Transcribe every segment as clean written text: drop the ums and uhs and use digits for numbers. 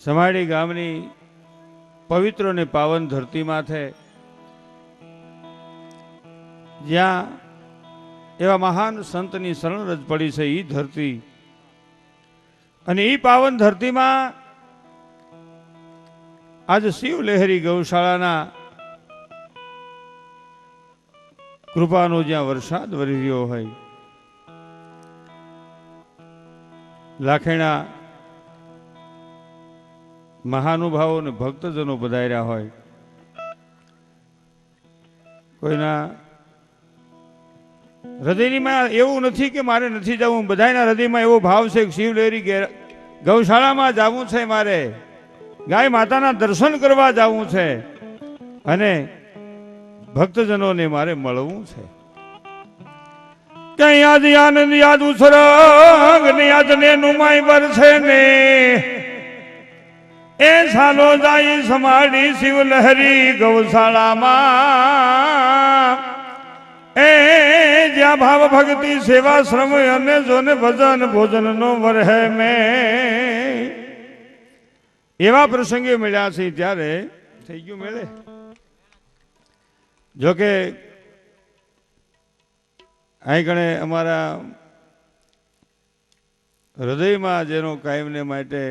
સમાડી ગામની પવિત્ર અને પાવન ધરતી માથે જ્યાં એવા મહાન સંતની શરણ રજ પડી છે એ ધરતી અને એ પાવન ધરતીમાં આજે શિવ લહેરી ગૌશાળાના કૃપાનો જ્યાં વરસાદ વરી રહ્યો હોય, લાખેણા મહાનુભાવો અને ભક્તજનો પધાર્યા હોય, કોઈના હૃદયમાં એવું નથી કે મારે નથી જવું, બધાના હૃદયમાં એવો ભાવ છે કે શિવ લહેરી ગૌશાળામાં જવું છે, મારે ગાય માતાના દર્શન કરવા જવું છે અને ભક્તજનોને મારે મળવું છે. ક્યાં યાદ આનંદ યાદ ઉછરંગ ને યાદ ને નુમાઈ બર છે ને એ સાલો જાય સમાડી શિવ લહેરી ગૌશાળામાં એ જ્યાં ભાવ ભક્તિ સેવા શ્રમ અને જોને ભજન ભોજન નો વરહે મેં એવા પ્રસંગે મળ્યા છે. ત્યારે થઈ ગયું મેળે. જોકે અહીં કણે અમારા હૃદયમાં જેનો કાયમને માટે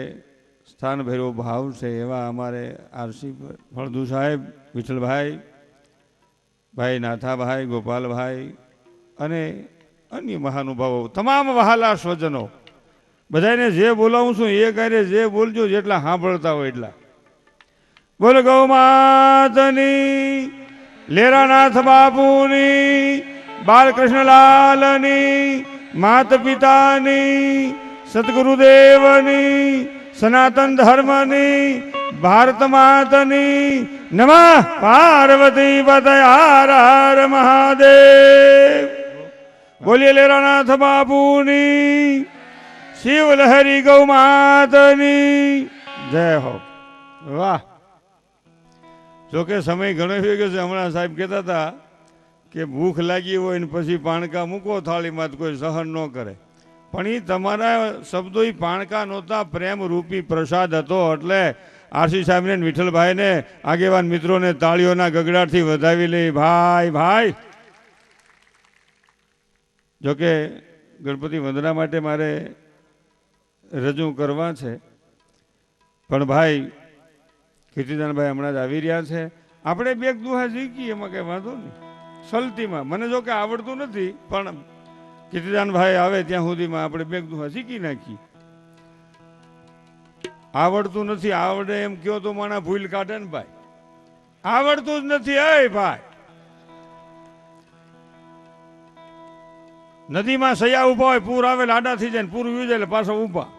સ્થાન ભેરો ભાવ છે એવા અમારે આરસી ફળદુ સાહેબ, વિઠ્ઠલભાઈ, ભાઈ નાથાભાઈ, ગોપાલભાઈ અને અન્ય મહાનુભાવો, તમામ વહાલા સ્વજનો, બધાને જે બોલાવું છું એ કાર્ય જે બોલજો, જેટલા સાંભળતા હોય એટલા. બોલ ગૌ માતની, લેરાનાથ બાપુની, બાલકૃષ્ણલાલની, માત પિતાની, સદગુરુદેવની, સનાતન ધર્મની, ભારત માતની, નમઃ પાર્વતી પતય હર હર મહાદેવ. બોલીએ લેરાનાથ બાપુની, શિવ લહેરી ગૌ માતની જય હો. વાહ. જોકે સમય ઘણો થઈ ગયો છે. હમણાં સાહેબ કહેતા હતા કે ભૂખ લાગી હોય ને પછી પાણકા મૂકો થાળીમાં કોઈ સહન ન કરે, પણ એ તમારા શબ્દો એ પાણકા નહોતા, પ્રેમ રૂપી પ્રસાદ હતો. એટલે આરસી સાહેબને વિઠ્ઠલભાઈને આગેવાન મિત્રોને તાળીઓના ગગડાટથી વધાવી લઈ. ભાઈ ભાઈ. જોકે ગણપતિ વંદના માટે મારે રજૂ કરવા છે, પણ ભાઈ કીર્તિદાનભાઈ હમણાં જ આવી રહ્યા છે. આપણે બે દુહા શીખીએ, એમાં કઈ વાંધો નહીં. સલતીમાં મને જો કે આવડતું નથી, પણ કીર્તિદાનભાઈ આવે ત્યાં સુધીમાં આપણે બે દુહા શીખી નાખીએ. આવડતું નથી, આવડે એમ કયો તો માણા ભૂલ કાઢે ને ભાઈ. આવડતું જ નથી. એ ભાઈ, નદીમાં સયા ઉભા હોય, પૂર આવે લાડા થઈ જાય, પૂર વી જાય પાછો ઉભા.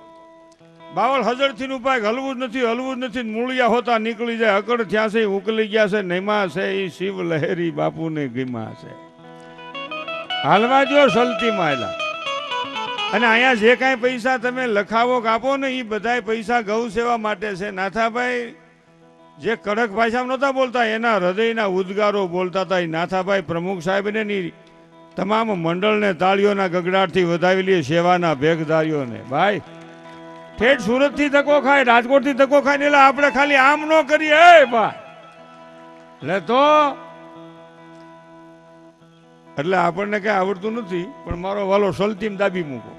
બાવળ હજરથી ઉપાય હલવું જ નથી, મૂળિયા હોતા નીકળી જાય. અકડ થયા છે, ઉકલી ગયા છે, નૈમા છે એ શિવ લહેરી બાપુને ગીમા છે. હાલવા જો સલતી માયલા. અને અહીંયા જે કાંઈ પૈસા તમે લખાવો કાપો ને એ બધા પૈસા ગૌ સેવા માટે છે. નાથાભાઈ જે કડક ભાષામાં નહોતા બોલતા, એના હૃદયના ઉદ્ગારો બોલતા હતા. એ નાથાભાઈ પ્રમુખ સાહેબને ની તમામ મંડળને તાળીઓના ગગડાટથી વધાવી લે, સેવાના ભેગધારીઓને. ભાઈ ઠેઠ સુરત થી ધક્કો ખાય, રાજકોટ થી ધક્કો ખાય, એટલે આપણે ખાલી આમ ન કરીએ. એટલે તો એટલે આપણને કઈ આવડતું નથી, પણ મારો વાલો સલતીમ દાબી મૂકો.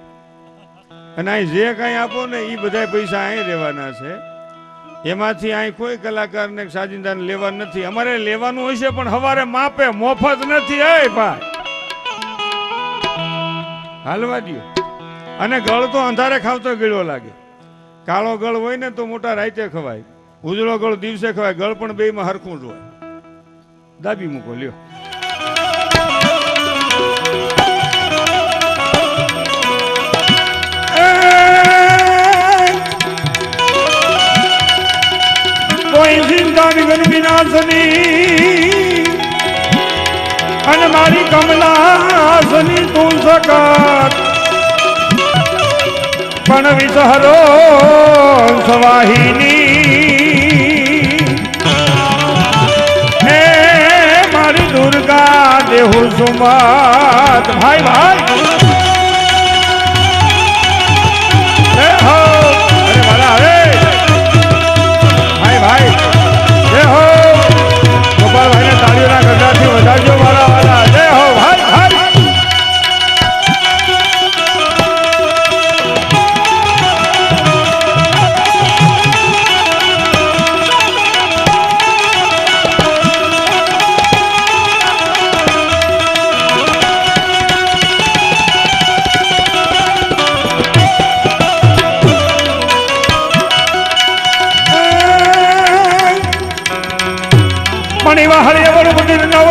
અને અહીં જે કઈ આપો ને એ બધા પૈસા અહીં રહેવાના છે. એમાંથી અહીં કોઈ કલાકારને સાજિંદાને લેવાનું નથી. અમારે લેવાનું હશે પણ હવારે માપે, મફત નથી. ભાઈ હાલવા દો. અને ગળ તો અંધારે ખાવતો ગળ્યો લાગે. કાળો ગળ હોય ને તો મોટા રાતે ખવાય, ઉજળો ગળ દિવસે ખવાય. ગળ પણ બેમાં હરખું જ હોય. દાબી મૂકો લ્યો. કોઈ ચિંતાની ગરમી નાશની અને મારી કમલાસની તું સકત પણ વિસહરો સવાહિની. હે મારી દુર્ગા દેહુ સુમત. ભાઈ ભાઈ અરે મારા હવે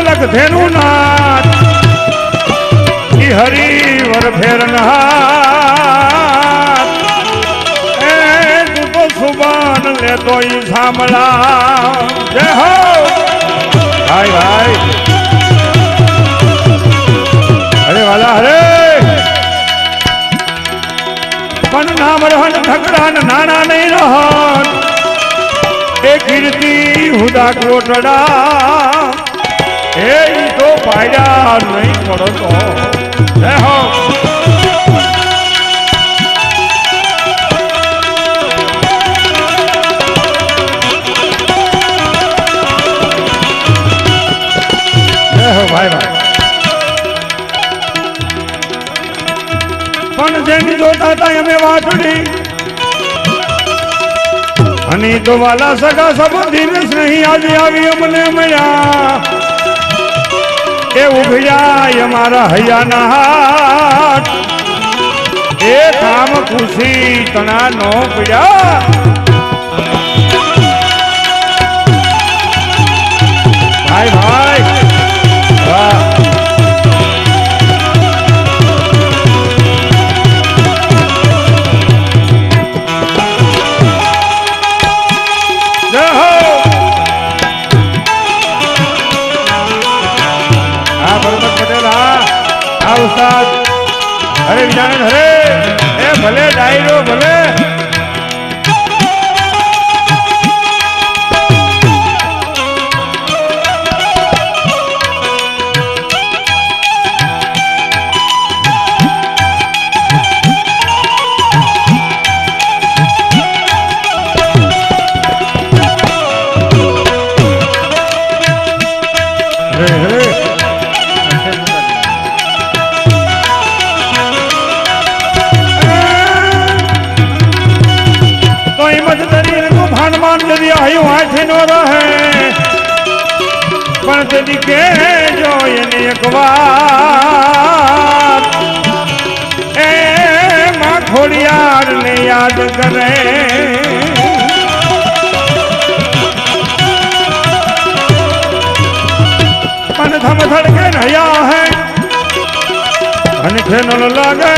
લખ ધેનું નાથ ઈ હરિવર ફેર નહાત એ તું તો સુબાન લેતો ઈ સાંભળા જય હો ભાઈ ભાઈ અરે વાલા હરે પણ નામ રહન ઠકરા નાના નહીં રહન એ કીર્તિ હુદા કોટડા એ તો પાડ્યા નહીં પડતો જય હો જય હો ભાઈ ભાઈ પણ જેની જોતા હતા અમે વાટડી અને તો વાલા સગા સંબંધી નહીં આજે આવી અમને મળ્યા એ ઉભર્યા અમારા હૈયાના હાથ એ કામ ખુશી તણા નો પડ્યા ભાઈ ભાઈ વાહ ઉસ્તાદ હરે વિજાનંદ હરે એ ભલે ડાયરો ભલે પણ તેથી કે જો એની એક વાર એ માં ખોડિયાર ને યાદ કરે પણ થમ થડકે નયા હે અને ખેનલ લાગે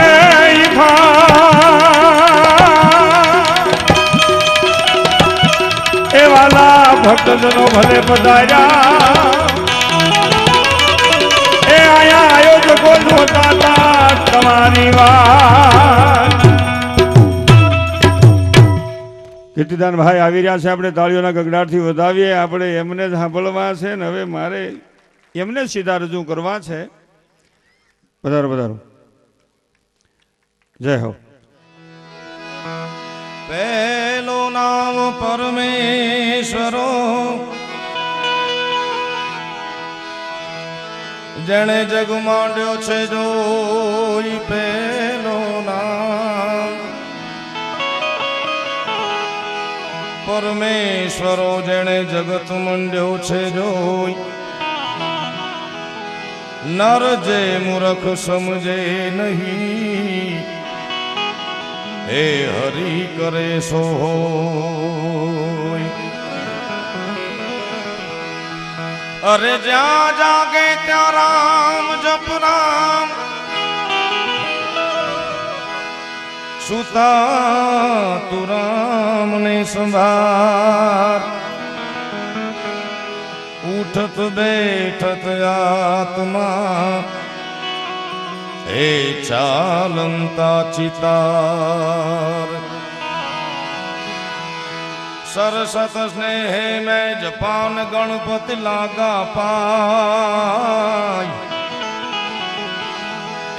એ વાલા ભક્તજનો ભલે પધાર્યા એ આયા આયોજકો જોતા હતા તમારી વાત કીર્તિદાન ભાઈ આવી રહ્યા છે આપણે તાળીઓના ગગડાટથી વધાવીએ આપણે એમને જ સાંભળવા છે ને હવે મારે એમને સીધા રજૂ કરવા છે પધારો પધારો જય હો પહેલું નામ પરમેશ્વરો જેણે જગ માંડ્યો છે જોઈ પહેલું નામ પરમેશ્વરો જેણે જગત માંડ્યો છે જોઈ નર જે મૂર્ખ સમજે નહીં હે હરી કરે સો અરે જ્યાં જાગે ત્યાં રામ જપ રામ સુતા તું રામ ને સંભાર ઉઠત બેઠત આત્મા હે ચાલંતા ચિતાર સરસત સ્નેહ મેં જપાન ગણપતિ લાગા પાય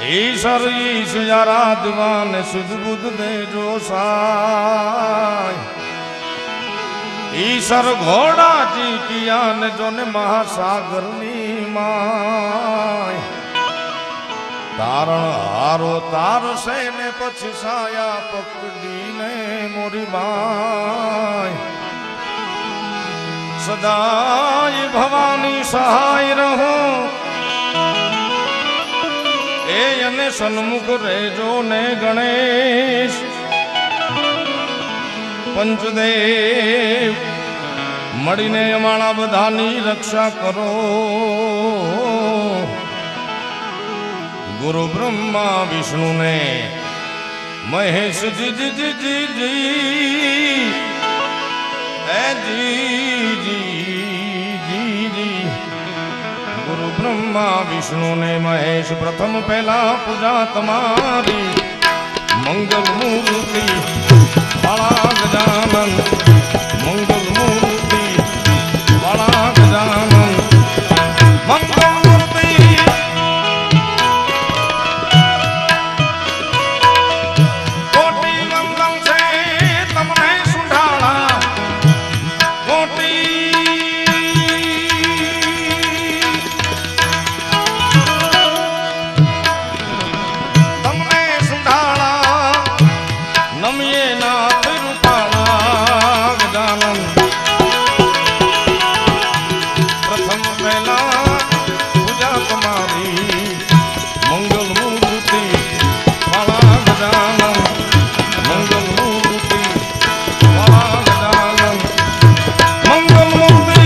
ઈશ્વર ઈશ આરાધવાને સુધ બુદ્ધ દેજો સાય ઈશ્વર ઘોડા જીત્યા ને જોને મહાસાગરની માય તારણ હારો તારશે ને પછી સાયા પકડીને મોરી બાય સદાય ભવાની સહાય રહો એ અને સન્મુખ રહેજો ને ગણેશ પંચદેવ મળીને અમારા બધાની રક્ષા કરો. ગુરુ બ્રહ્મા વિષ્ણુ ને મહેશ જી જી જી જી જી હે જી જી જી જી. ગુરુ બ્રહ્મા વિષ્ણુ ને મહેશ પ્રથમ પહેલા પૂજા તમારી. મંગલ મૂર્તિ વાળા ગજાનન, મંગલ મૂર્તિ વાળા ગજાનન, મંગલ મૂર્તિ કોટી મંગલ છે તમને સુંઢાળા. કોટી તમને સુંઢાળા. નમીએ નાથ રૂપાળા ગજાનન. પ્રથમ પહેલા પૂજા તમારી. મંગલ મૂર્તિ વાળા ગજાનન, મંગલ મૂર્તિ વાળા ગજાનન, મંગલ મૂર્તિ.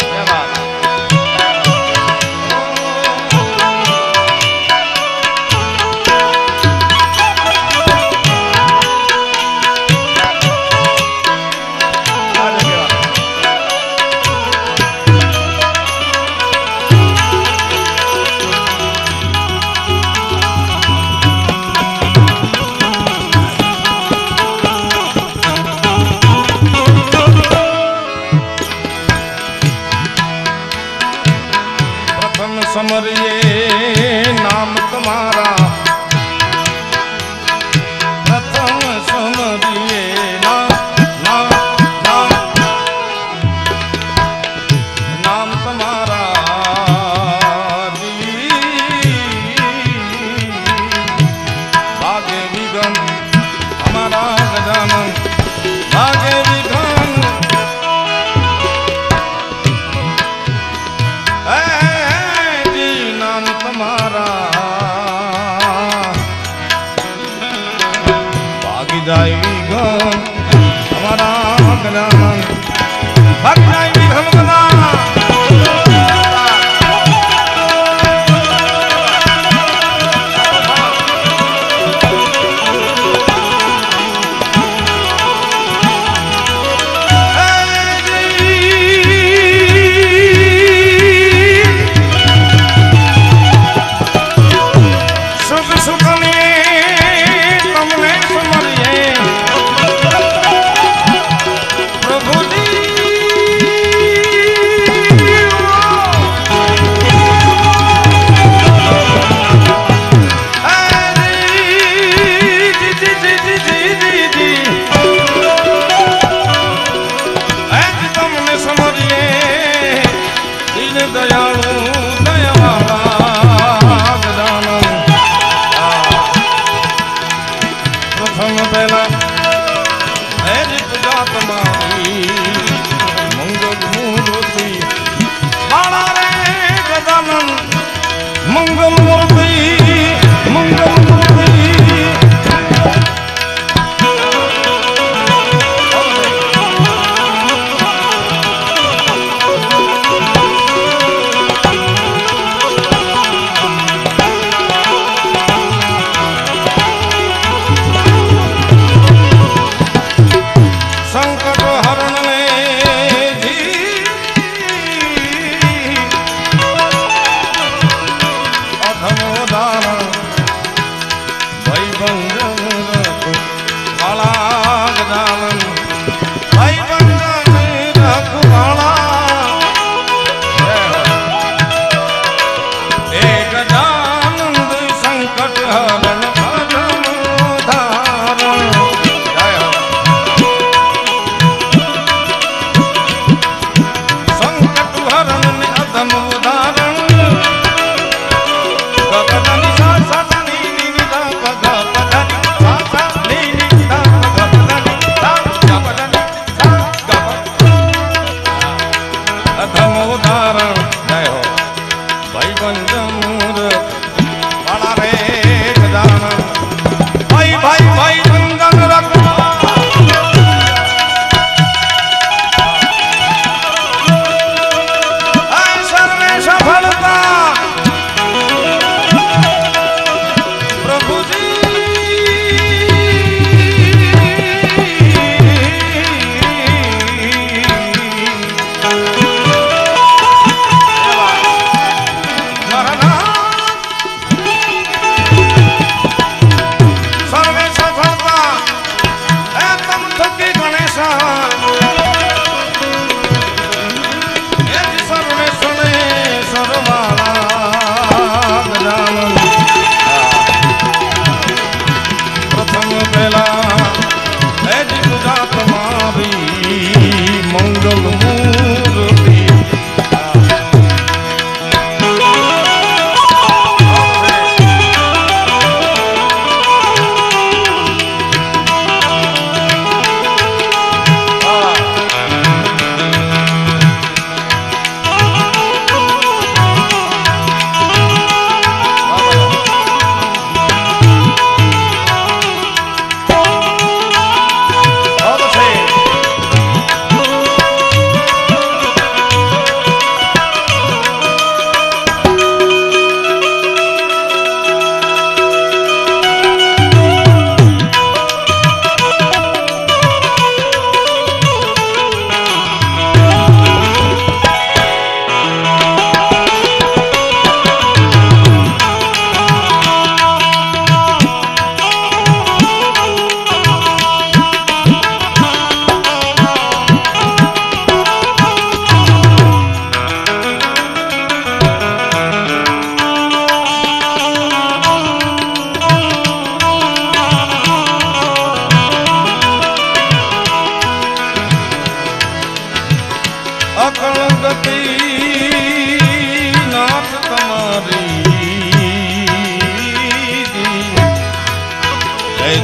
क्या बात है? प्रथम समरिए नाम तुम्हारा. प्रथम समरिए नाम नाम नाम नाम तुम्हारा जी. भागे विघन हमारा गजानन, भागे विघन जी. नाम तुम्हारा भागी जाए विघन हमारा गजानन, भाग जाए विघन गजानन. સુખ સુખને તમને સમરીએ પ્રભુ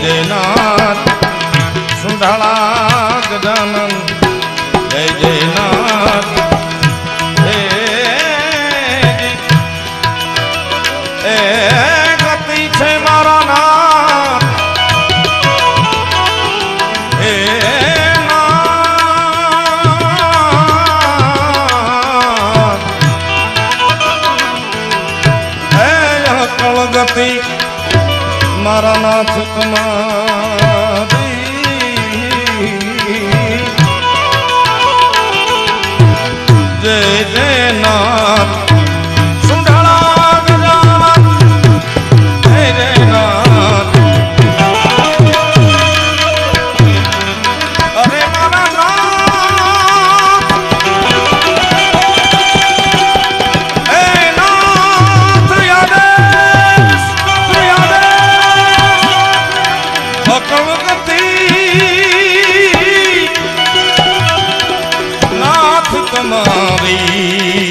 જય નાથ સુંઢાળા ગજાનન જય જય નાથ એ ગતિ છે મારા નાથ હે ગતિ મારા નાથ તમારી જય જય નાથ સુંઢાળા ગજાનન જય જય નાથ અરે મારા નાથ હે નાથ યાદે નાથ તમારી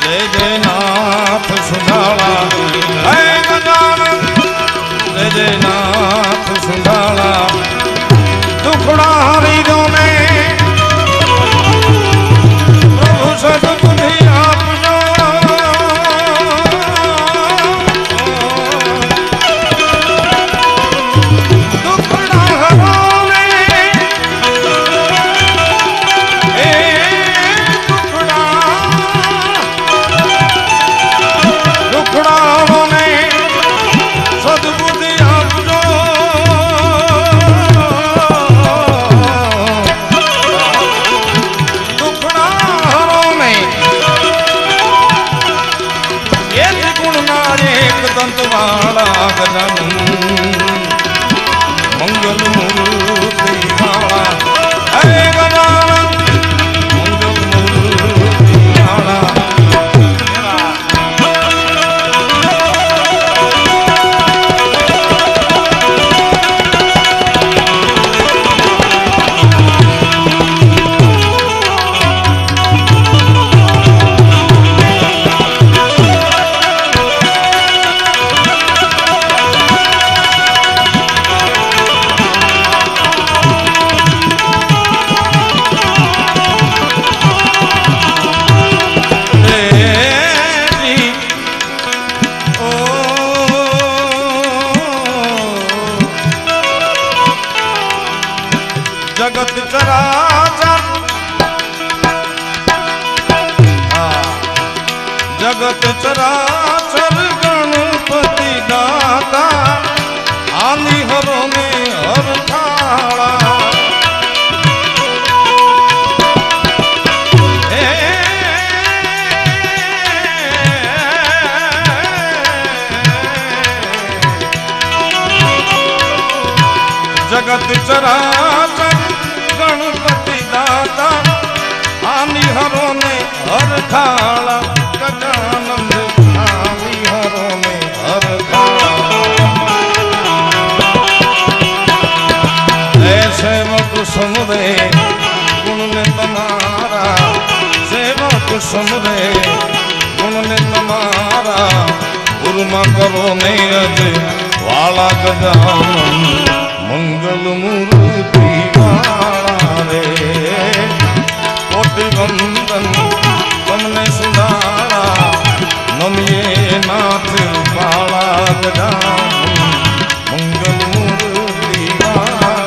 જય જય નાથ સુંઢાળા હે ગજાનન જય જય નાથ સુંઢાળા દુખડા હરી ગમે પ્રભુ સદબુદ્ધિ આપજો દંતવાળા ગજાનન મંગલ મૂર્તિ વાળા હે ગજાનન મંગલ મૂર્તિ વાળા જગત ચરાચર જગત ચરાચર ગણપતિ દાતા આની હરો ને હરખાળા જગત ચરાચર ગણપતિ દાતા આની હરો ને હરખાળા ગજાનંદ આની હરો ને હરખાળા એ સેવક સમરે ગુણ ને તમારા સેવક સમરે ગુણ ને તમારા ગુરુમાં કરો ને અજ વાળા ગજાનન મંગલ મૂર્તિ વાળા રે કોટી વંદન તમને સુંઢાળા નમીએ નાથ વાળા ગજાનન મંગલ મૂર્તિ વાળા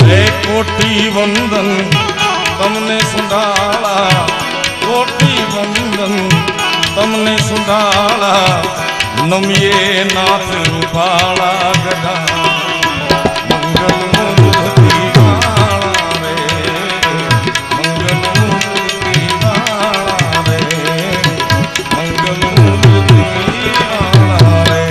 રે કોટી વંદન તમને સુંઢાળા કોટી વંદન તમને સુંઢાળા નમીએ નાથ રૂપાળા ગજા મંગલ મૂર્તિ વાળા રે મંગલ મૂર્તિ વાળા રે મંગલ મૂર્તિ વાળા રે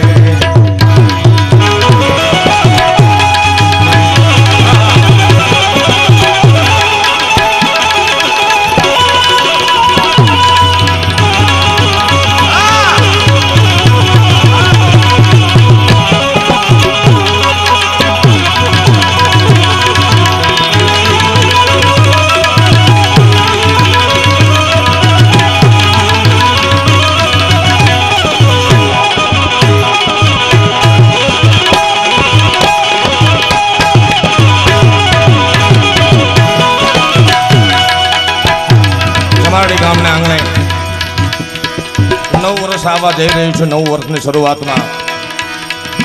વર્ષ આવવા જઈ રહ્યું છે, નવું વર્ષની શરૂઆતમાં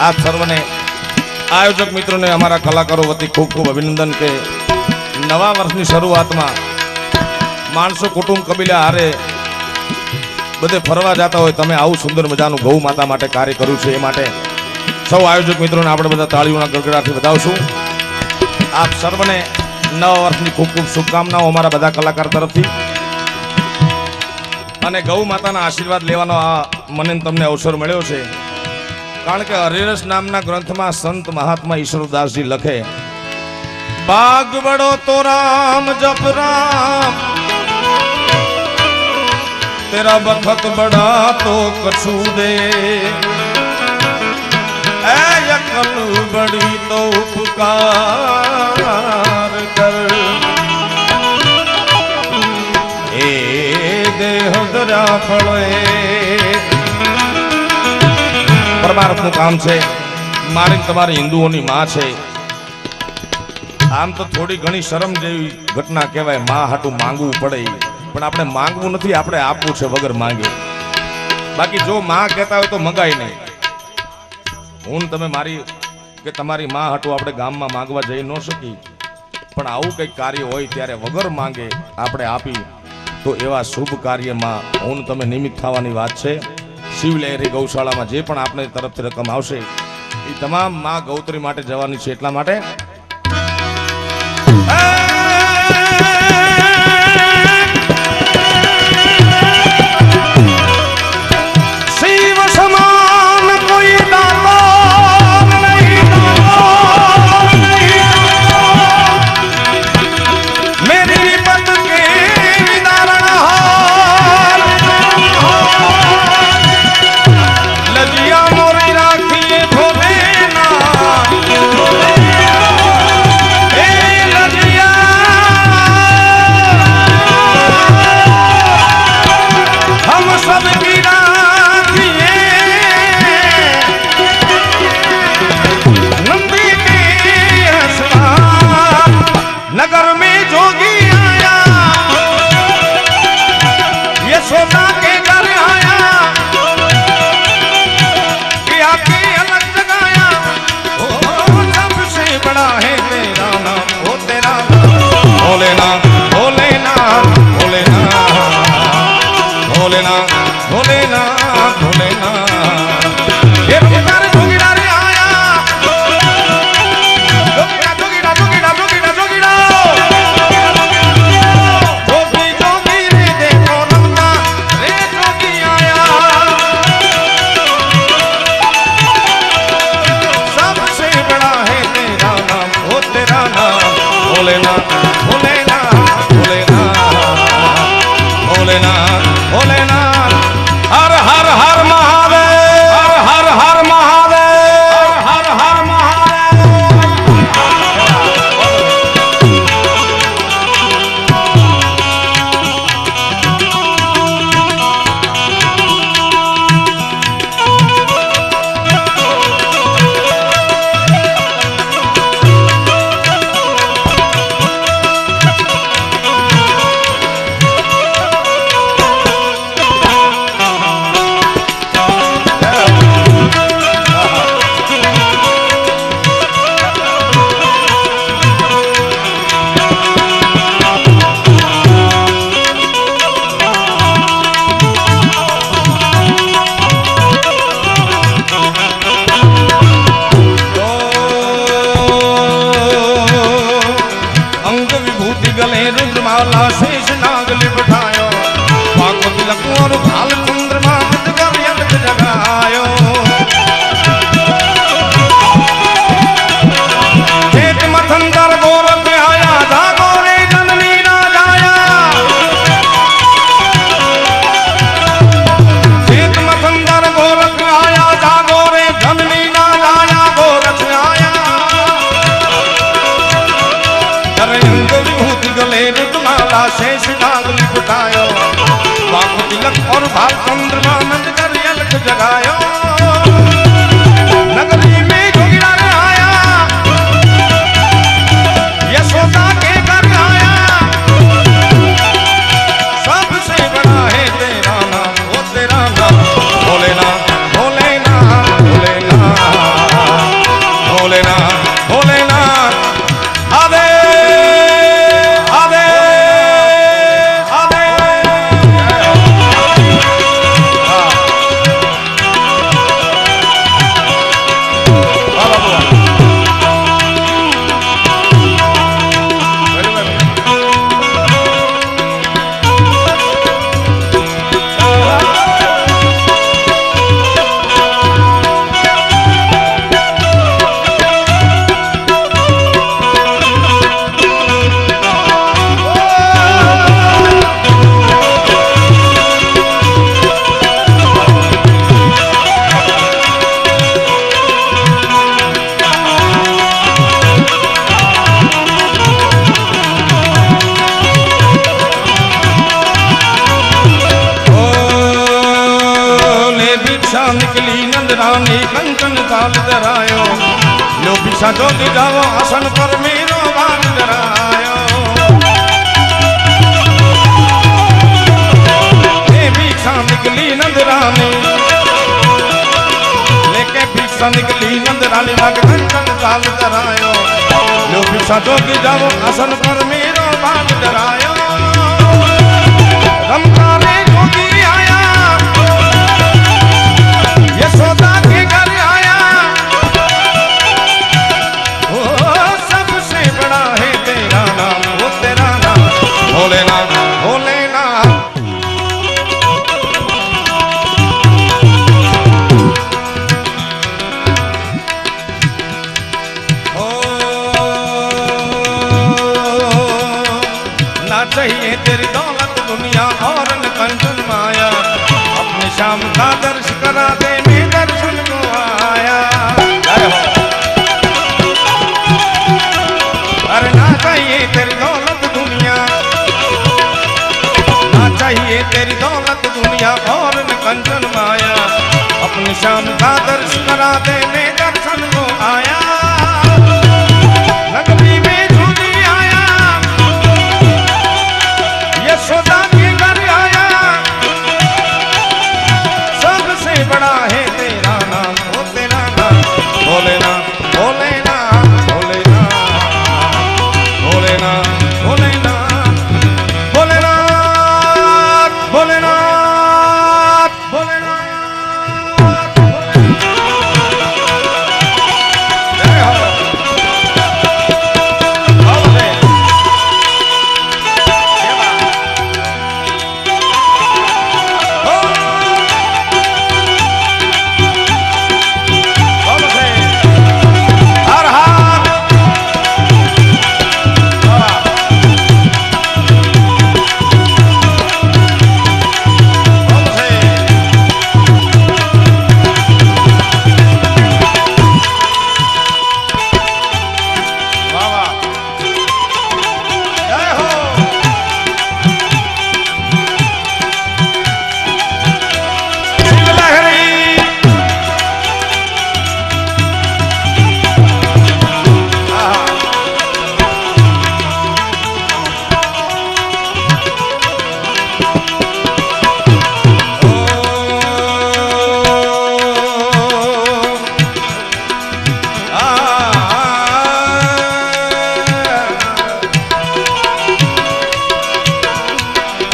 આપ સર્વને આયોજક મિત્રોને અમારા કલાકારો વતી ખૂબ ખૂબ અભિનંદન કે નવા વર્ષની શરૂઆતમાં માણસો કુટુંબ કબીલા હારે બધે ફરવા જતા હોય, તમે આવું સુંદર મજાનું ગૌ માતા માટે કાર્ય કર્યું છે. એ માટે સૌ આયોજક મિત્રોને આપણે બધા તાળીઓના ગડગડાટથી વધાવશું. આપ સર્વને નવા વર્ષની ખૂબ ખૂબ શુભકામનાઓ અમારા બધા કલાકાર તરફથી. અને ગૌ માતાના આશીર્વાદ લેવાનો આ મને તમને અવસર મળ્યો છે, કારણ કે હરિરસ નામના ગ્રંથમાં સંત મહાત્મા ઈશ્વરદાસજી લખે, બાગ બડો તો રામ જપ રામ, तेरा बखत बड़ा तो कछु दे, ऐ यकल बड़ी तो उपकार कर, ए देह दरा फळे. પરમાર્થનું કામ છે, મારી તમારી હિન્દુઓની માં છે. આમ તો થોડી ઘણી શરમ જેવી ઘટના કહેવાય, માં હાટું માંગવું પડે, પણ આપણે માંગવું નથી, આપણે આપવું છે વગર માંગે. બાકી જો માં કહેતા હોય તો મંગાય નહીં. હું તમે મારી કે તમારી માં હાટું આપણે ગામમાં માંગવા જઈ ન શકી, પણ આવું કંઈક કાર્ય હોય ત્યારે વગર માંગે આપણે આપી તો એવા શુભ કાર્યમાં હું તમે નિમિત્ત થવાની વાત છે. શિવલહેરી ગૌશાળામાં જે પણ આપણે તરફથી રકમ આવશે એ તમામ માં ગૌત્રી માટે જવાની છે. એટલા માટે भिक्षा निकली नंदरानी कंचन काल धरायो लो भिक्षा जो जाओ आसन पर मेरो बाल धरायो भिक्षा निकली नंदरानी लेके भिक्षा निकली नंदरानी मग कंचन काल धरायो लो भिक्षा जो जाओ आसन पर मेरो बाल धरायो रमकारे जोगी आया यशोदा के घर आया ओ सबसे बड़ा है तेरा नाम वो तेरा नाम भोलेनाथ भोलेनाथ ओ ना चाहिए तेरी दौलत दुनिया और न कंचन माया अपने शाम का दर्श करा दे मैं दर्शन को आया अरे ना चाहिए तेरी दौलत दुनिया ना चाहिए तेरी दौलत दुनिया और न कंचन माया अपने शाम का दर्श करा दे मैं दर्शन को आया नगरी में झूठी आया यशोदा के घर आया सबसे बड़ा है तेरा नाम वो तेरा नाम भोलेनाथ भोलेनाथ भोलेनाथ भोलेनाथ भोलेनाथ भोलेनाथ भोलेनाथ भोलेनाथ जय हो भोले हर हर जय हो शिव लहरी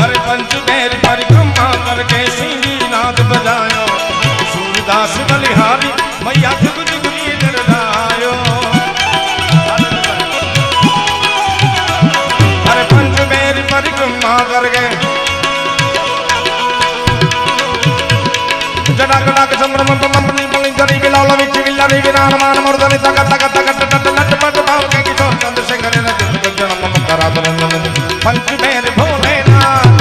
अरे पंचमेर परिक्रमा करके सिंही नाद बजायो सूरदास बलिहारी मैया जुग जुग निर्धायो अरे पंचमेर परिक्रमा करके जडागडाग संभ्रम पंपनी पली जरी गिलाल विच गिल्लारी विरान मान मुर्दनी तक तक तक तक नटपट भाव के किशोर चंद्रशेखर ने जन्म करादन पंचमेर भोलेनाथ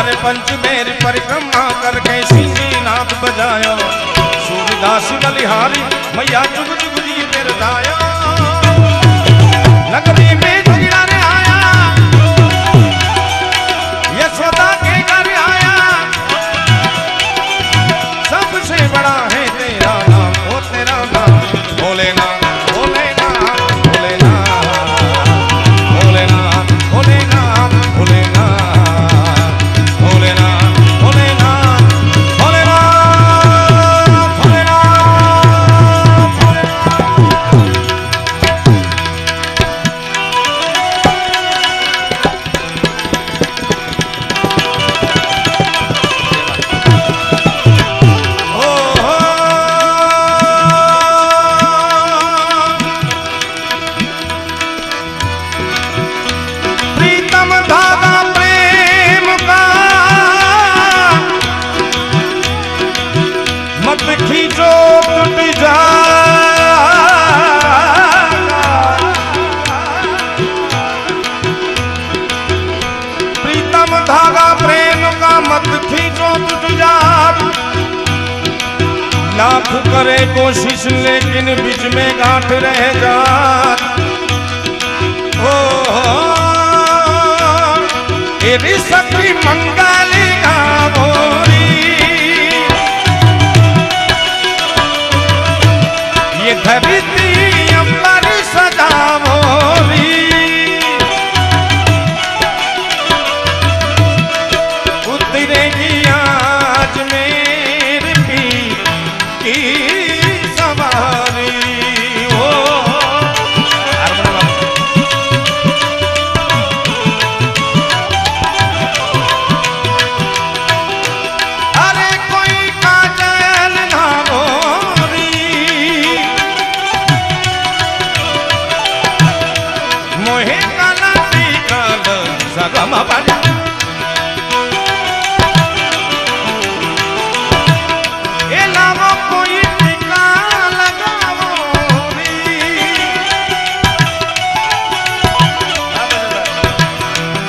अरे पंचमेर परिक्रमा करके सिंही नाथ बजायो सूरदास बलिहारी मैया जुग जुग जी निर्धायो नगरी में झगड़ा ने आया यशोदा के घर आया सबसे बड़ा है तेरा नाम वो तेरा नाम भोलेनाथ भोलेनाथ भोलेनाथ भोलेनाथ भोलेनाथ भोलेनाथ भोलेनाथ भोलेनाथ भोलेनाथ खींचो टूट जा प्रीतम धागा प्रेम का मत खींचो टूट जा लाख करे कोशिश लेकिन बीच में गांठ रह जा ओ तेरी सखी मंगली आओ री ये धरती अंबर सजाओ री उतरेगी आज मेरे पी की सवारी ओ अरे कोई काजल ना गोरी मोहे कलती कल सगम बजा ए लावो कोई टीका लगावो री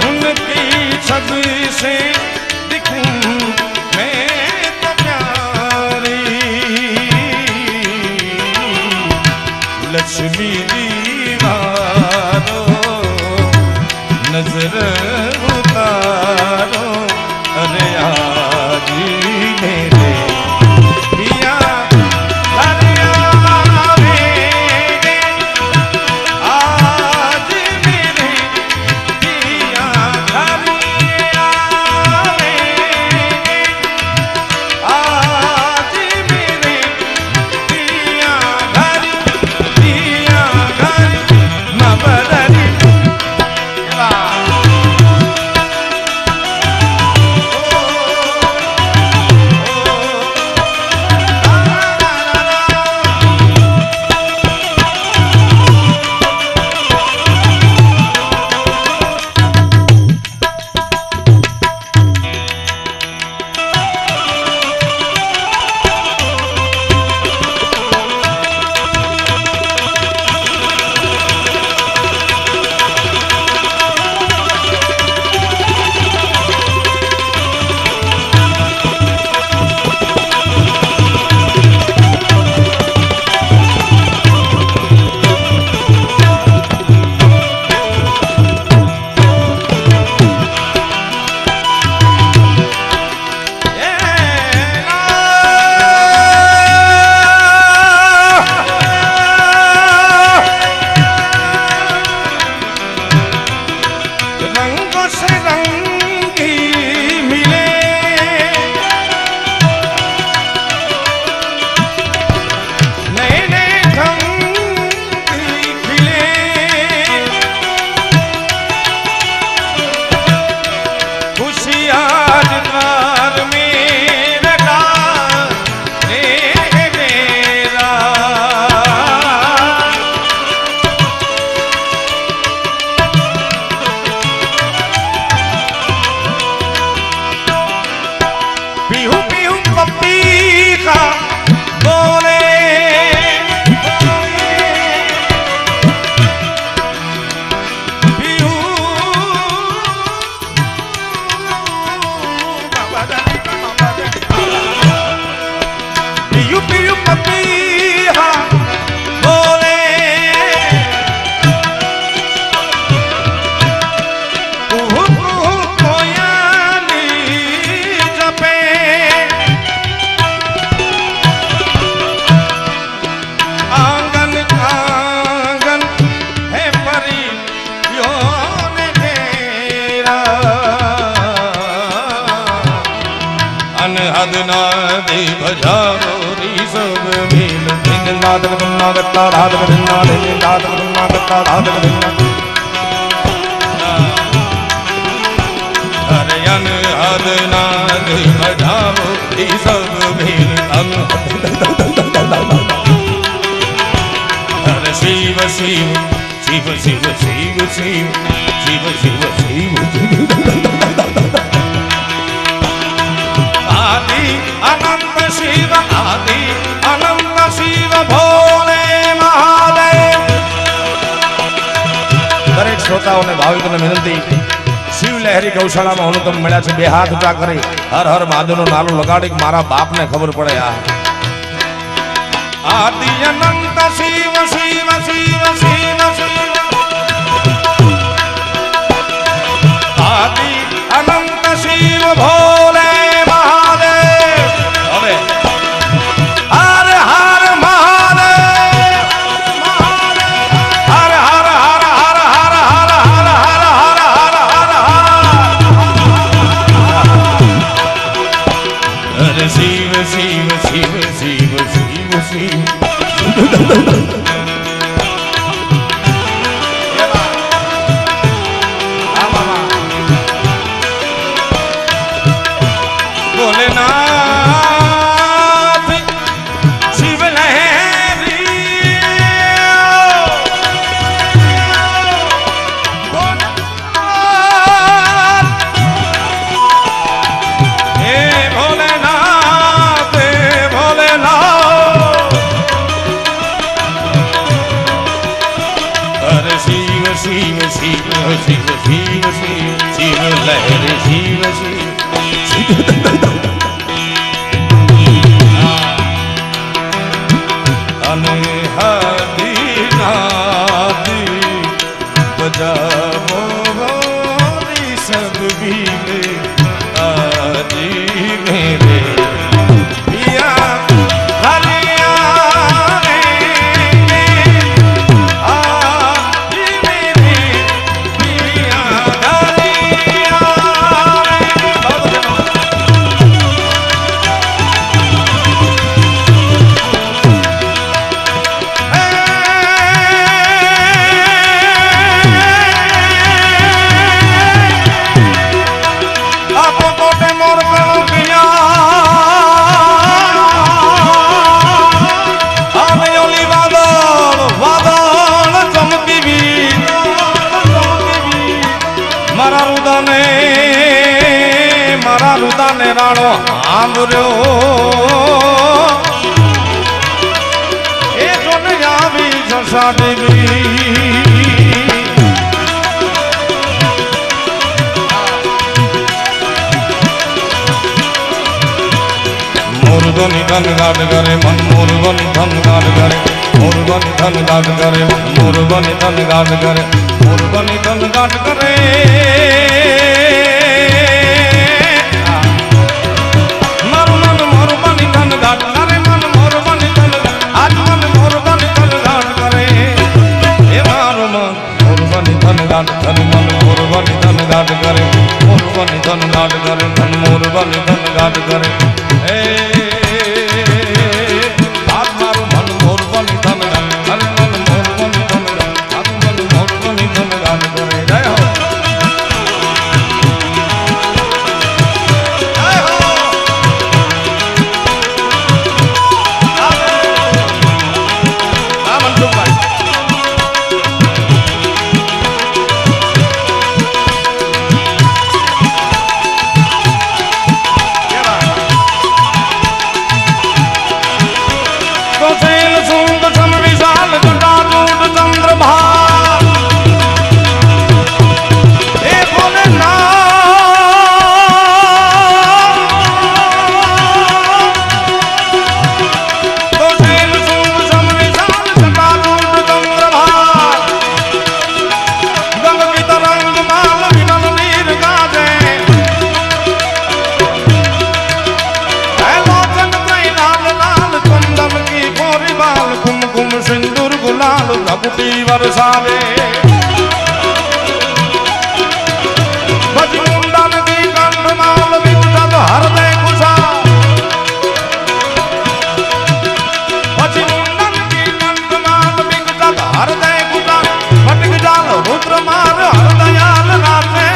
उनकी छवि से दिखूं मैं तो प्यारी लक्ष्मी दीवारो नजर उतारो अरे आज मेरे पिया घर आवेंगे आज मेरे पिया घर आवेंगे आज मेरे पिया घर न बदली रंगों से रंगी मिले नए नए ढंग खिले खुशियार द्वार में लगा रे मेरा पीहू पीहू पप्पी का बोले पीहू पीहू पीहू पप्पी का बोले कुहू कुहू कोयली जपे आंगन आंगन है परियों ने घेरा अनहद नादे बजाओ री सब मिल दिन नाद गुन्ना गत्ता रात गुन्ना दिन नाद गुन्ना गत्ता रात गुन्ना अरे अनहद नाद बजाओ री सब मिल अरे शिव शिव शिव शिव शिव शिव शिव शिव शिव आदि अनंत शिव आदि अनंत शिव भोले महादेव दरेक श्रोताओं ने भाविकों ने विनंती शिव लहरी गौशाला में होने तुम मिला बे हाथ ऊंचा करे हर हर महादेव नो नालो लगाड़ी मारा बाप ने खबर पड़े आ आदि अनंत शिव शिव शिव शिव शिव आदि अनंत शिव भोले શિવ શિવ શિવ શિવ શિવ ભોલેનાથ શિવ લહેરી હે ભોલેનાથ હે ભોલેનાથ હરે શિવ શિવ શિવ શિવ શિવ શિવ શિવ લહેરી શિવ શિવ અને હદીનાદી બજાવો ગોરી સબ ભીલે આજી મેરે પિયા હરિયા રે આજી મેરે પિયા હરિયા રે મારા રુદાને રાણો આંબર્યો એ જોને આવી જસાડવી મુર્ગોની ધન ગાટ કરે મન મુર્ગોની ધન ગાટ કરે મુર્ગોની ધન ગાટ કરે મન મુર્ગોની ધન ગાટ કરે મુર્ગોની ધન ગાટ કરે ધન મન મોરવાની ધન ગાટ કરે મોરવાની ધન ગાટ કરે ધન મોરવાની ધન ગાટ કરે હે આપ મારું મન મોરવાની ધન ગાટ ધન મન મોરવાની ધન ગાટ આપ મન મોરવાની ધન ગાટ કરે જય હો જય હો આ મનસુખભાઈ ભગુટી વરસાવે પછી મુંડા નદી કંઠમાલ વિકટત હૃદય કુશા પછી મુંડા નદી કંઠમાલ વિકટત હૃદય કુશા ભટક જાલ રુદ્ર માર હૃદયાલ રાતે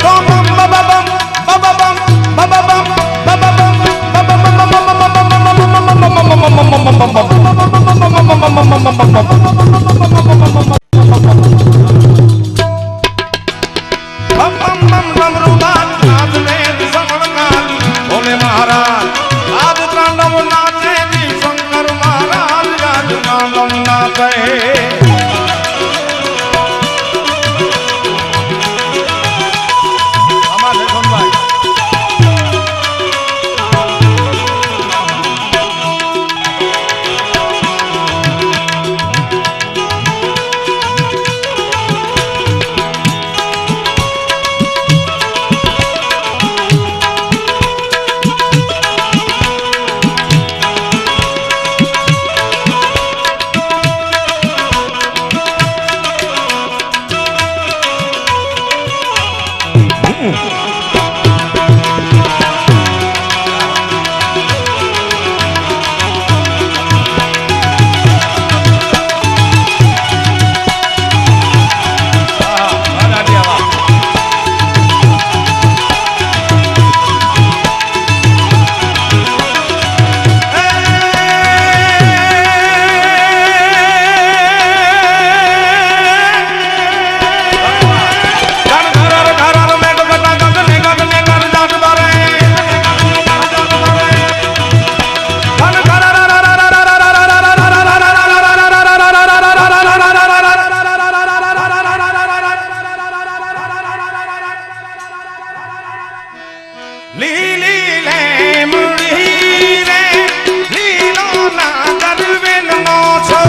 બમ બમ બમ બમ બમ બમ ભોલે મહારાજ આજ ત્રાંડવ નાચે શંકર મહારાજ આજ ત્રાંડવ નાચે લીલી લેમડી રે લીલો નાગર વેલનો છો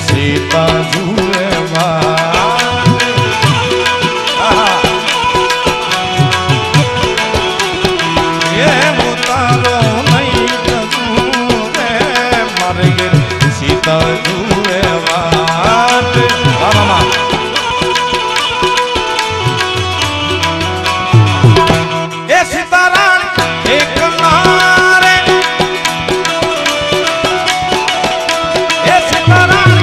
सीता झूले ये उतारो नहीं करूँ मर गिर सीता झूले ये सीताराम एक नारे ये सीताराम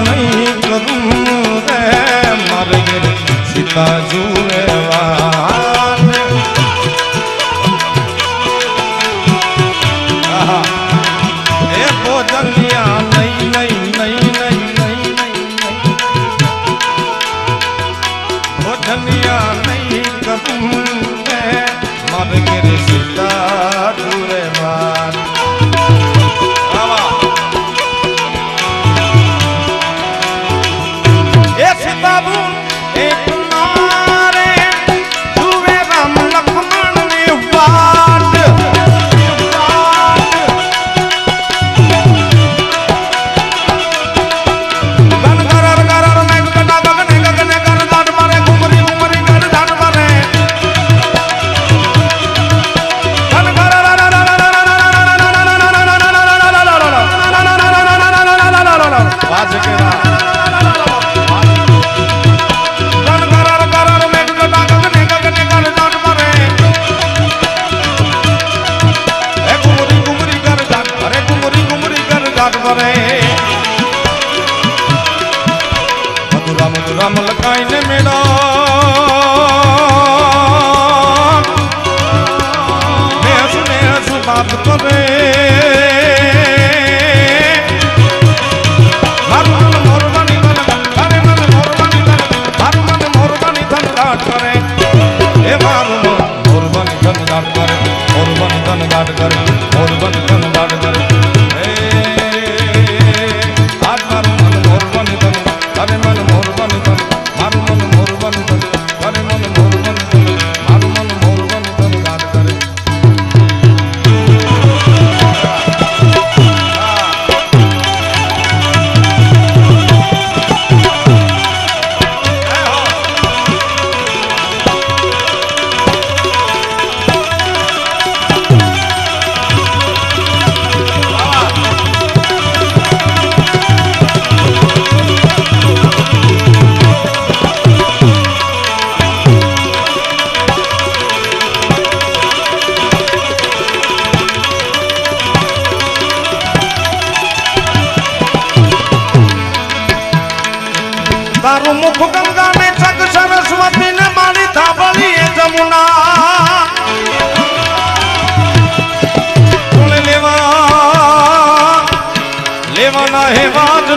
नहीं करूँ रे मर गिर सीता झूले भोजनिया नहीं नहीं नहीं नहीं नहीं नहीं भोजनिया नहीं करूँ रे मर गिर सीता झूले एक नारे जुए राम लक्ष्मण ने वाट गन कर कर मैं गना गगने गगने कर दाट मारे घुमरी घुमरी कर दाट मारे गन कर बाज के मधुरा मधुरा मलकाई ने मेरा मैं हंसू बात करे मारू मन मोरबानी धन अरे मन मोरबानी धन मारू मन मोरबानी धन गाट करे ए मारू मन मोरबानी धन गाट करे मोरबानी धन गाट करे मोरबानी धन गाट करे अरे मन मोरबन धन मारू मन मोरबन धन अरे मन मोरबन धन मारू मन मोरबन धन गाट करे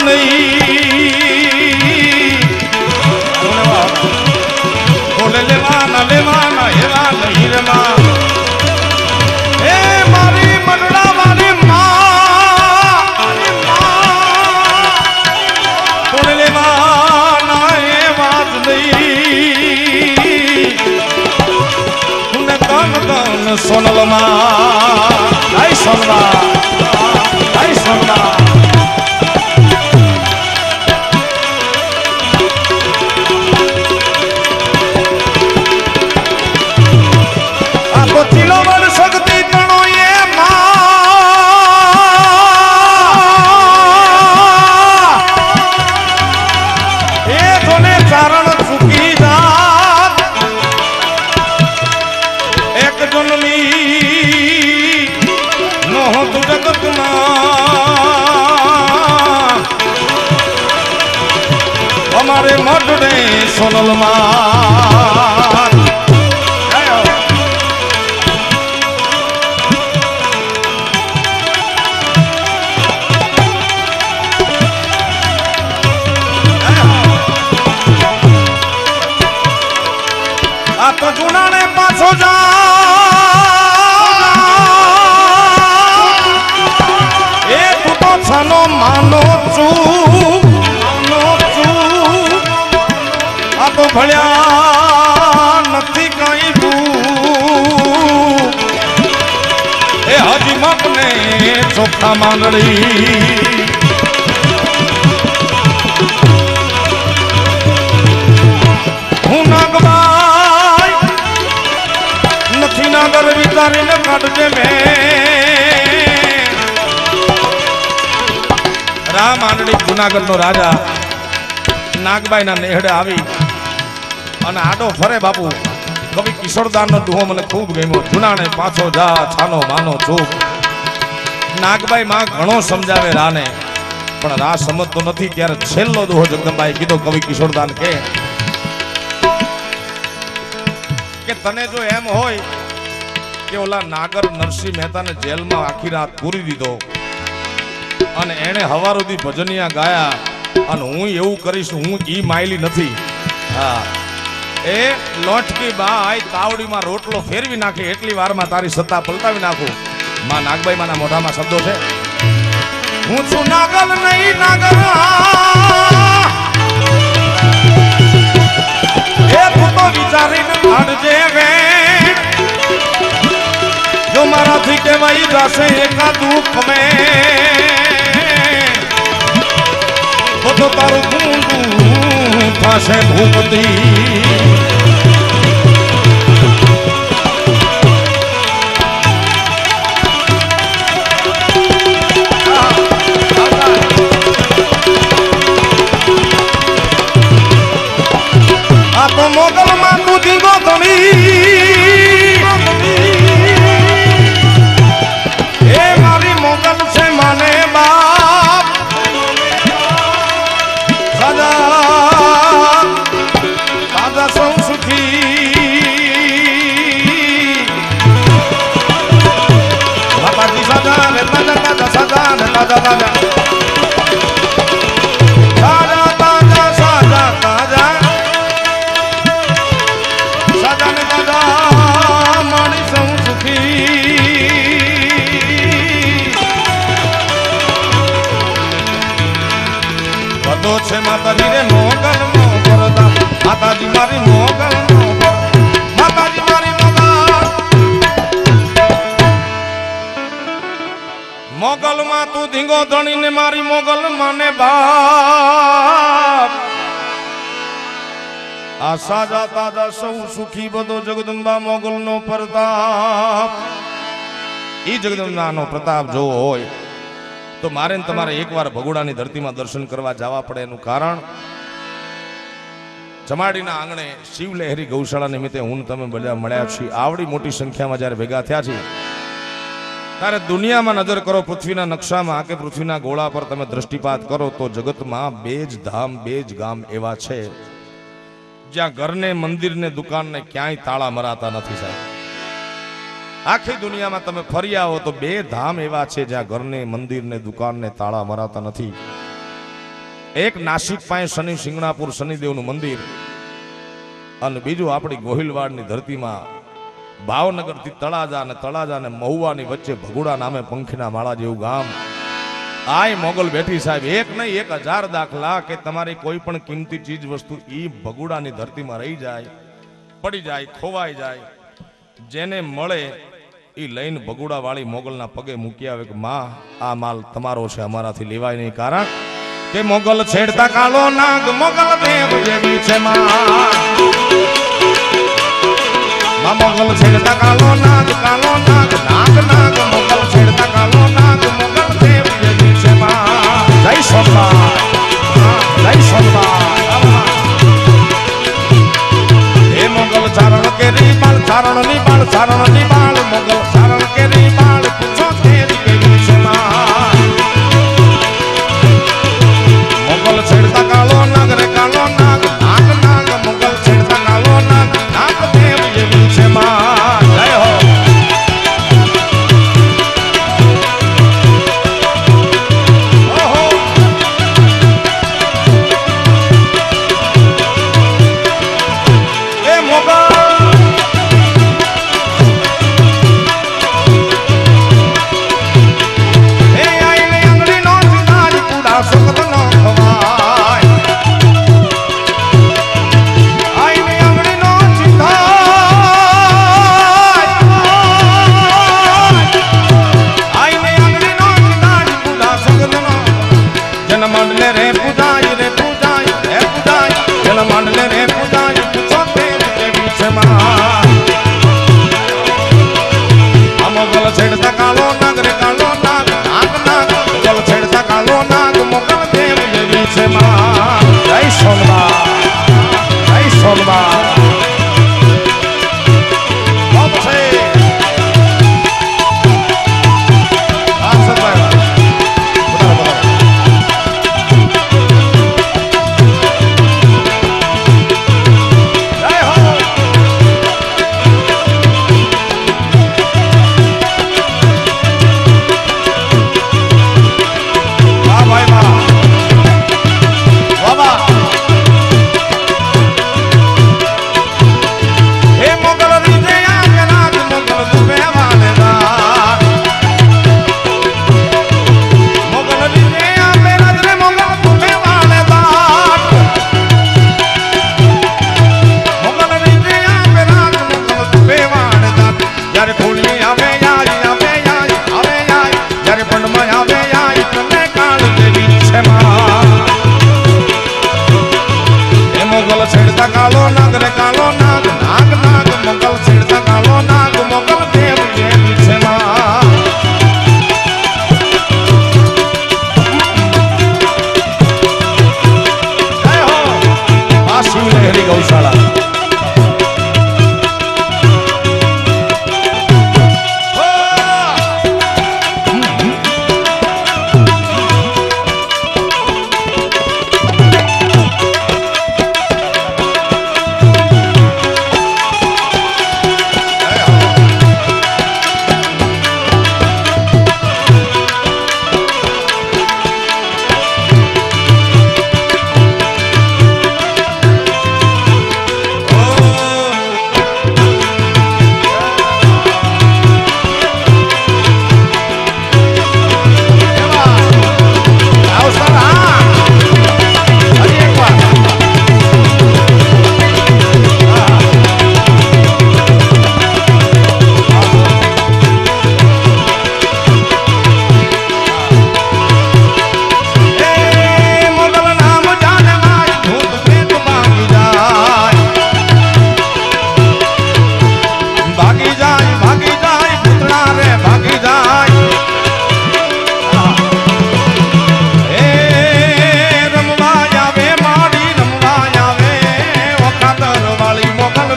નહીં બોલે લેવાના લેવાના એવા નહીં રે માં એ મારી મનડા મારી માં બોલે લેવાના એવા જ નહીં તુને તન તન સોનલમાં આઈ સોનલા આઈ સોનલા ચીલો વર શક્તિ તણો એ માં એ જોને ચારણ ચૂકી જાત એક જન્મી મોહ તુ જગતમાં અમારે મઢડે સોનલમાં તો જુનાને પાછો જા એ તું તો છનો માનો છું આ તો ભળ્યા નથી કઈ ભૂ એ હજી મકને ચોખ્ખા માંગડી હું નાગવા નાગર વિચારીને કાઢજે મેં રામ આંગળી જુનાગઢ નો રાજા નાગબાઈ ના નેહડે આવી અને આડો ફરે બાપુ કવિ કિશોરદાન નો દુહો મને ખૂબ ગમ્યો જુનાને પાછો જા છાનો માનો ચૂપ નાગબાઈ માં ઘણો સમજાવે રાને પણ રા સમજતો નથી ત્યારે છેલ્લો દુહો જગદંબાઈ કીધો કવિ કિશોરદાન કે તને જો એમ હોય કે ઓલા નાગર નરસિંહ મહેતાને જેલમાં આખી રાત પૂરી દીધો અને એને હવાર સુધી ભજનિયા ગાયા અને હું એવું કરીશ હું ઈ માયલી નથી હા એ લોટકી બાઈ તાવડીમાં રોટલો ફેરવી નાખે એટલી વારમાં તારી સત્તા પલટાવી નાખું માં નાગબાઈ માના મોઢામાં શબ્દો છે હું છું નાગર નહીં નાગર એ તું તો વિચારીને કાઢજે વે જો મારાથી કહેવાય જશે એકાદું ખમે તો તારું ગુંડું થશે ભૂપતી આ તો મોગલમાં તું ધીંગો ધણી એ મારી મોગલ છે માને બાપ સદા દાદા સૌ સુખી માતાજી સદા ને દાદા દાદા સદા ને દાદા દાદા સાજા તાજા સાજા તાજા સદા ને દાદા મારી સૌ બધો છે માતાજી રે મોગલ નો પરદા માતાજી મારી મોગલ નો માતાજી મારી મોગલ માં તું ધીંગો ધણી ને મારી મોગલ માને બાપ આ સાજા તાજા સૌ સુખી બધો જગદંબા મોગલ નો પ્રતાપ ઈ જગદંબા નો પ્રતાપ જો હોય તો મારે ને તમારે એકવાર ભગોડાની ધરતીમાં દર્શન કરવા જવા પડે એનું કારણ જમાડીના આંગણે શિવલહેરી ગૌશાળા નિમિત્તે હું તમે બધા મળ્યા છીએ આવડી મોટી સંખ્યામાં જ્યારે ભેગા થયા છીએ ત્યારે દુનિયામાં નજર કરો પૃથ્વીના નકશામાં કે પૃથ્વીના ગોળા પર તમે દ્રષ્ટિપાત કરો તો જગતમાં બે જ ધામ બે જ ગામ એવા છે જ્યાં ઘરને મંદિરને દુકાનને ક્યાંય તાળા મરાતા નથી સાહેબ આખી દુનિયામાં તમે ફરી આવો તો બે ધામ એવા છે જ્યાં ઘરને મંદિરને દુકાનને તાળા મરાતા નથી એક નાસિક પાસે શનિ સિંગણાપુર શનિદેવનું મંદિર અને બીજું આપણી ગોહિલવાડની ધરતીમાં ભાવનગરથી તળાજા અને મહુવાની વચ્ચે ભગુડા નામે પંખીના માળા જેવું ગામ. આય મોગલ બેઠી સાહેબ, એક નહીં 1000 દાખલા કે તમારી કોઈ પણ કિંમતી ચીજ વસ્તુ ઈ ભગુડાની ધરતીમાં રહી જાય, પડી જાય, ખોવાઈ જાય, જેને મળે ઈ લઈને ભગુડા વાળી મોગલના પગે મૂકી આવે કે માં આ માલ તમારો છે, અમારાથી લેવાય નહીં. કારણ કે મોગલ છેડતા કાલો નાગ મોગલ દેવ જેવી છે માં મોગલ છેડતા કાલો નાગ નાગ નાગ મોગલ છેડતા કાલો નાગ મોગલ દેવ જેવી છે માં. જય સોમનાથ, જય સોમનાથ. હે મોગલ ચારણ કેરી બાળ ચારણની બાળ મોગલ ચારણ કેરી બાળ પૂછો તેરી કેવી છે માં. મોગલ છેડતા કાલો નાગ રે કાલો નાગ નાગ નાગ મોગલ છેડતા કાલો નાગ નાગ દેવ જેવી છે માં. જય હો. ઓહો એ મોગલ છેડતા કાલો નાગ રે કાલો નાગ નાગ નાગ મોગલ છેડતા કાલો નાગ મોગલ દેવ જેવી છે માં. જય સોમનાથ, જય સોમનાથ. છેડતા કાલો નાગ રે કાલો નાગ નાગ નાગ મોગલ છેડતા કાલો નાગ મોગલ દેવ જેવી છે માં. જય હો. આ શિવલહેરી ગૌશાળા.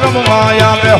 રમવા આવે